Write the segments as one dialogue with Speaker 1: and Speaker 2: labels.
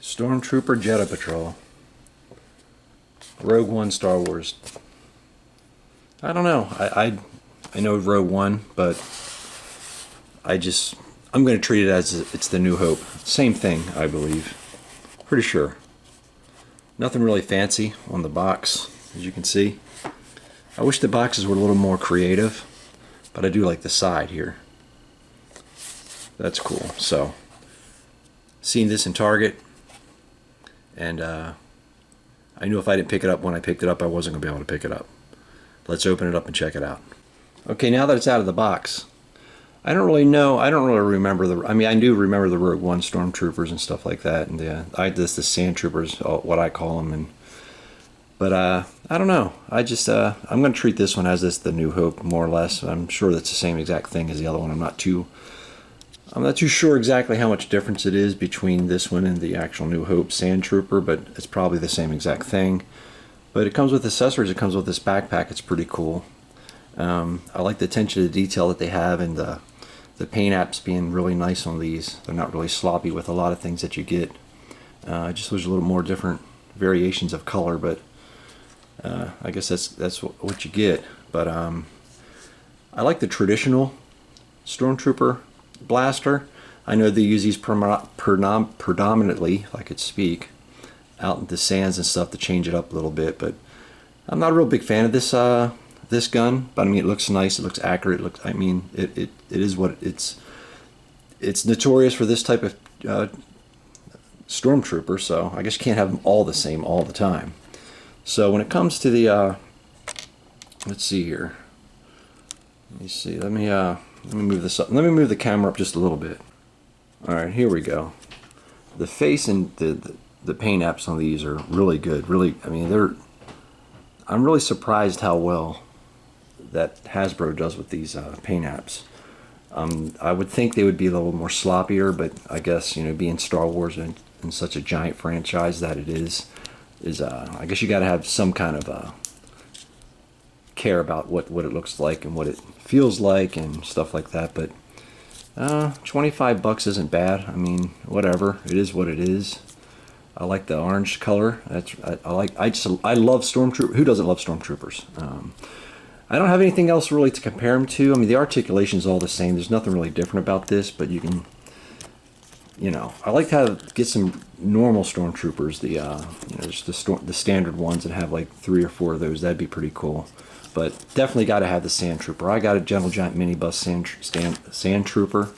Speaker 1: Stormtrooper Jedha Patrol. Rogue One Star Wars. I don't know. I know Rogue One, but I'm going to treat it as it's the New Hope. Same thing, I believe. Pretty sure. Nothing really fancy on the box, as you can see. I wish the boxes were a little more creative, but I do like the side here. That's cool. So, seen this in Target, and I knew if I didn't pick it up when I picked it up, I wasn't going to be able to pick it up. Let's open it up and check it out. Okay, now that it's out of the box, I don't really know. I don't really remember I do remember the Rogue One Stormtroopers and stuff like that, and the Sand Troopers, what I call them, but I don't know. I'm going to treat this one as the New Hope, more or less. I'm sure that's the same exact thing as the other one. I'm not too sure exactly how much difference it is between this one and the actual New Hope Sand Trooper, but it's probably the same exact thing. But it comes with accessories. It comes with this backpack. It's pretty cool. I like the attention to detail that they have, and the paint apps being really nice on these. They're not really sloppy with a lot of things that you get. I just wish a little more different variations of color, but I guess that's what you get. But I like the traditional Stormtrooper blaster. I know they use these predominantly, if I could speak, out in the sands and stuff to change it up a little bit. But I'm not a real big fan of this this gun. But I mean, it looks nice. It looks accurate. It is what it's notorious for this type of Stormtrooper. So I guess you can't have them all the same all the time. So when it comes to the let's see here. Let me see. Let me move this up. Let me move the camera up just a little bit. All right, here we go. The face and the paint apps on these are really good. Really, I mean, I'm really surprised how well that Hasbro does with these paint apps. I would think they would be a little more sloppier, but I guess, you know, being Star Wars and such a giant franchise that it is I guess you got to have some kind of care about what it looks like and what it feels like and stuff like that. But $25 isn't bad. I mean, whatever, it is what it is. I like the orange color. I love Stormtroopers. Who doesn't love Stormtroopers? I don't have anything else really to compare them to. I mean, the articulation is all the same. There's nothing really different about this, but you can, you know, I like to get some normal Stormtroopers, just the standard ones, and have like 3 or 4 of those. That'd be pretty cool. But definitely got to have the Sand Trooper. I got a Gentle Giant Minibus Sand Trooper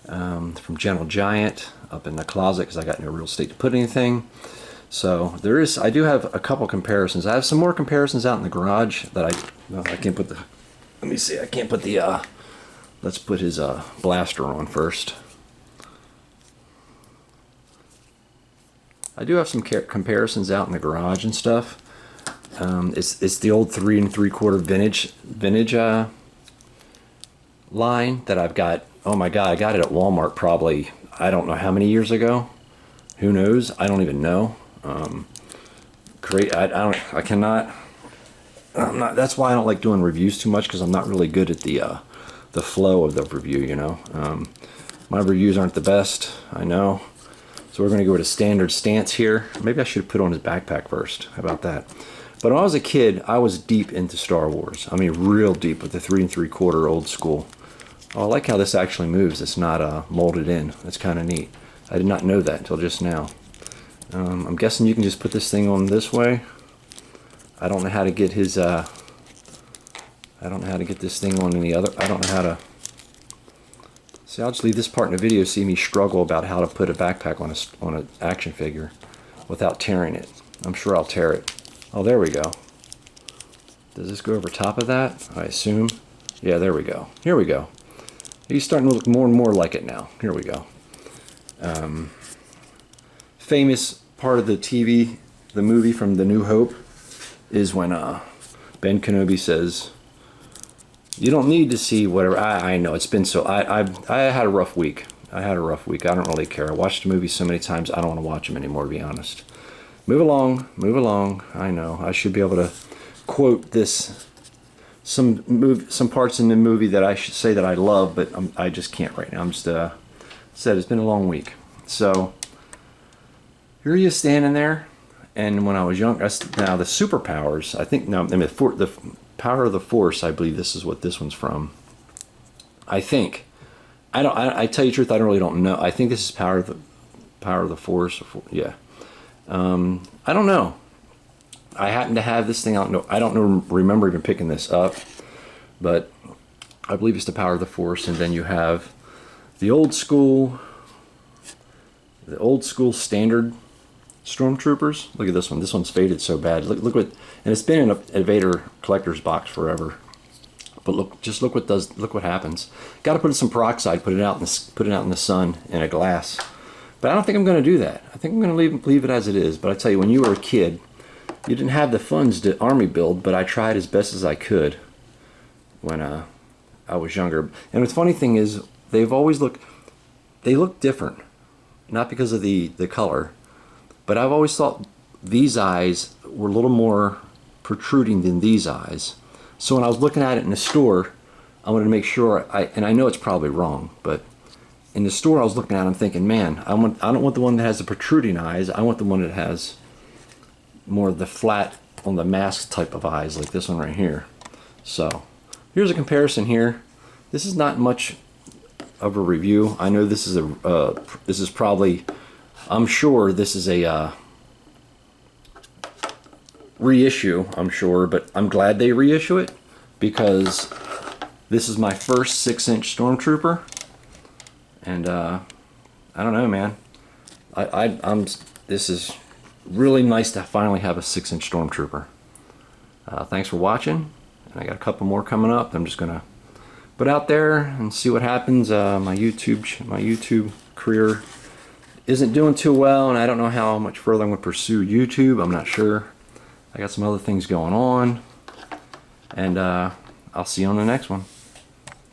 Speaker 1: from Gentle Giant up in the closet because I got no real estate to put anything. So I do have a couple comparisons. I have some more comparisons out in the garage that I can't put the. Let me see. I can't put the. Let's put his blaster on first. I do have some comparisons out in the garage and stuff. It's the old 3 3/4 vintage line that I've got. Oh my God, I got it at Walmart probably, I don't know how many years ago. Who knows? I don't even know. I cannot. I'm not. That's why I don't like doing reviews too much, because I'm not really good at the flow of the review. You know, my reviews aren't the best. I know. So we're going to go with a standard stance here. Maybe I should put on his backpack first. How about that? But when I was a kid, I was deep into Star Wars. I mean, real deep with the 3 3/4 old school. Oh, I like how this actually moves. It's not molded in. That's kind of neat. I did not know that until just now. I'm guessing you can just put this thing on this way. I don't know how to get his. I don't know how to get this thing on any other. I don't know how to. See, I'll just leave this part in the video. See me struggle about how to put a backpack on an action figure without tearing it. I'm sure I'll tear it. Oh, there we go. Does this go over top of that? I assume. Yeah, there we go. Here we go. He's starting to look more and more like it now. Here we go. Famous part of the movie from The New Hope, is when Ben Kenobi says, "You don't need to see whatever." I know it's been so. I had a rough week. I don't really care. I watched the movie so many times. I don't want to watch them anymore, to be honest. Move along, move along. I know I should be able to quote this. Some parts in the movie that I should say that I love, but I just can't right now. I'm just said it's been a long week. So here he is standing there. And when I was young, now the superpowers, I think, no, I mean, the Power of the Force, I believe this is what this one's from. I think. I tell you the truth, I really don't know. I think this is Power of the Force. Yeah. I don't know. I happen to have this thing. I don't remember even picking this up, but I believe it's the Power of the Force. And then you have the old school standard Stormtroopers. Look at this one. This one's faded so bad. Look what, and it's been in a Vader collector's box forever. But look what happens. Got to put some peroxide, put it out in the sun in a glass. But I don't think I'm going to do that. I think I'm going to leave it as it is. But I tell you, when you were a kid, you didn't have the funds to army build, but I tried as best as I could when I was younger. And the funny thing is, they look different, not because of the color, but I've always thought these eyes were a little more protruding than these eyes. So when I was looking at it in the store, I wanted to make sure, and I know it's probably wrong, but in the store I was looking at it, I'm thinking, man, I don't want the one that has the protruding eyes. I want the one that has more of the flat on the mask type of eyes, like this one right here. So here's a comparison here. This is not much of a review. I know this is probably, I'm sure this is a reissue, I'm sure, but I'm glad they reissue it because this is my first 6-inch Stormtrooper, and I don't know, man. This is really nice to finally have a 6-inch Stormtrooper. Thanks for watching, and I got a couple more coming up. I'm just gonna put out there and see what happens. My YouTube career isn't doing too well, and I don't know how much further I'm gonna pursue YouTube. I'm not sure. I got some other things going on, and I'll see you on the next one.